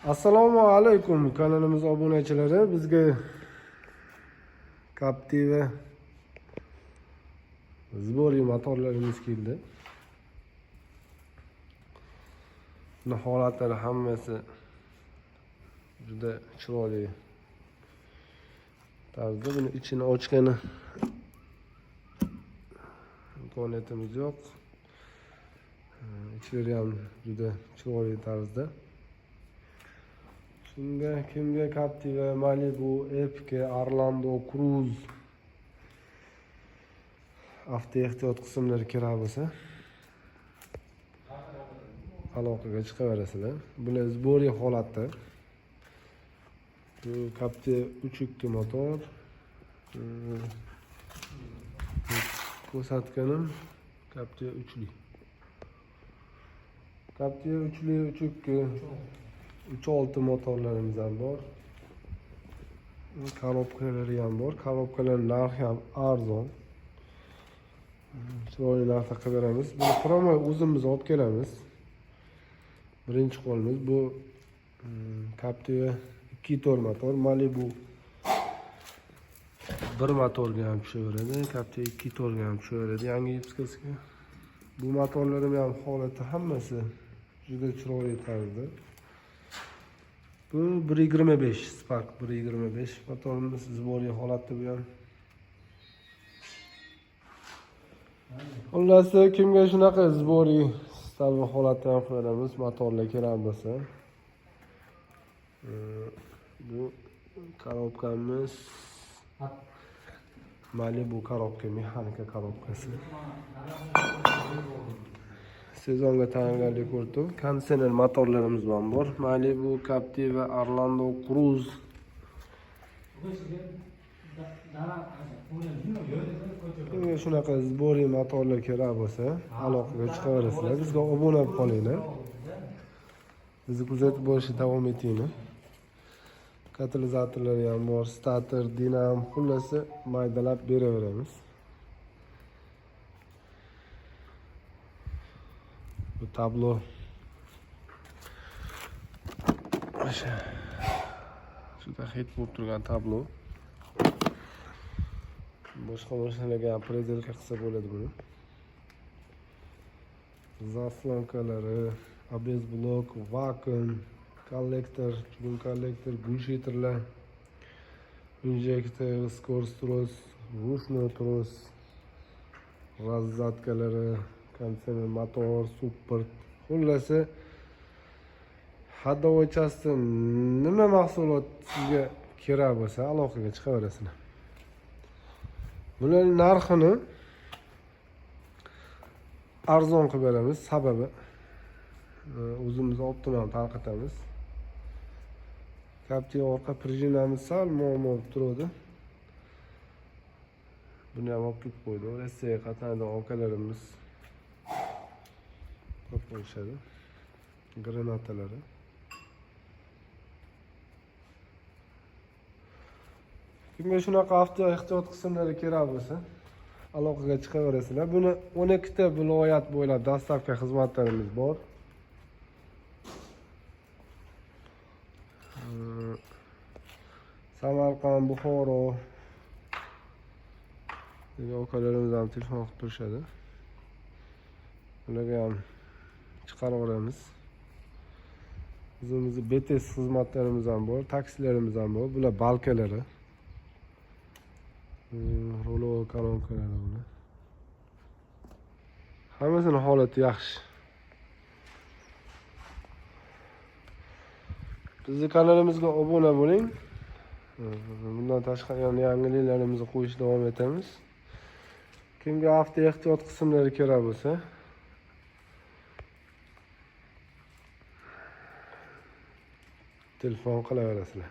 Assalomu alaykum kanalimiz obunachilari. Bizga Captiva Zbori motorlarimiz keldi. Buni holatlari hammasi juda chiroyli tarzda. Buni ichini ochgani imkoniyatimiz yo'q. İçleri ham juda chiroyli tarzda. Kimga Captiva, Malibu, Epica, Orlando, Cruze avto ehtiyot qismlari kerak bo'lsa, aloqaga chiqaverasizlar. Bular zboriy holatda. Bu Captiva 3.2 motor. Ko'rsatganim Captiva 3'li. Captiva 3'li 3.2 3.6 motorlarimiz ham bor. Korobkalari ham bor. Korobkalar narxi ham arzon. Chiroyli narsa qilib beramiz. Buni promo o'zimiz olib kelamiz. Birinchi qo'limiz bu Captiva 2 motor, Malibu 1 motorga ham tushaveradi, Captiva 2 ga ham tushaveradi. Yangi Ipskasiga. Bu motorlarim ham holati hammasi juda chiroyli tarzda. Bu 1.25 Spark 1.25 motorimiz zboriy holatda bu ham. Xullas, kimga shunaqa zboriy stalva holatda ham qilamiz, motorlar kerak bo'lsa. Bu korobkamiz Malibu korobka, mexanika korobkasi. Sezonga tayyorgarlik ko'rdim. Konditsioner motorlarimiz ham bor. Malibu, Captiva, Orlando, Cruze. Kimga shunaqa zboriy motorlar kerak bo'lsa, aloqaga chiqaverasizlar. Bizga obuna bo'lib qolinglar. Bizni kuzatib borishda davom etinglar. Katalizatorlari ham bor, starter, dinam, xullas maydalab beraveramiz. Bu tablo juda hit bo'lib turgan tablo. Boshqa mashinalarga ham predelka qilsa bo'ladi buni. Zaslonkalari, ABS blok, vakuum, kollektor, chugum kollektor, gushitorlar, injektor, skorost tros, ruchnoy tros, razzatkalari, konditsioner motor, support. Xullas, haydovchisi nima mahsulot sizga kerak bo'lsa, aloqaga chiqaverasizlar. Bularning narxini arzon qilib beramiz, sababi o'zimiz optimal tarqatamiz. Captiva orqa prijinamiz sal muammo bo'lib turadi. Buni ham olib ketib qo'ydi. Rossiyaga qatnaydigan akalarimiz ko'p bo'lishadi. Granatalari. Kimga shunaqa avto ehtiyot qismlari kerak bo'lsa, aloqaga chiqaverasizlar. Buni 12 ta viloyat bo'ylab dostavka xizmatlarimiz bor. Samarqand, Buxoro degan akalarimiz ham telefon qilib turishadi. Ularga ham chiqaraveramiz. O'zimizning BTS xizmatlarimiz ham bor, taksilarimiz ham bor. Bular balkalari. Rolo kolonkalari bular. Hammasini holati yaxshi. Bizning kanalimizga obuna bo'ling. Bundan tashqari yangiliklarimizni qo'yishda davom etamiz. Kimga avto ehtiyot qismlari kerak bo'lsa, telefon qilaverasizlar.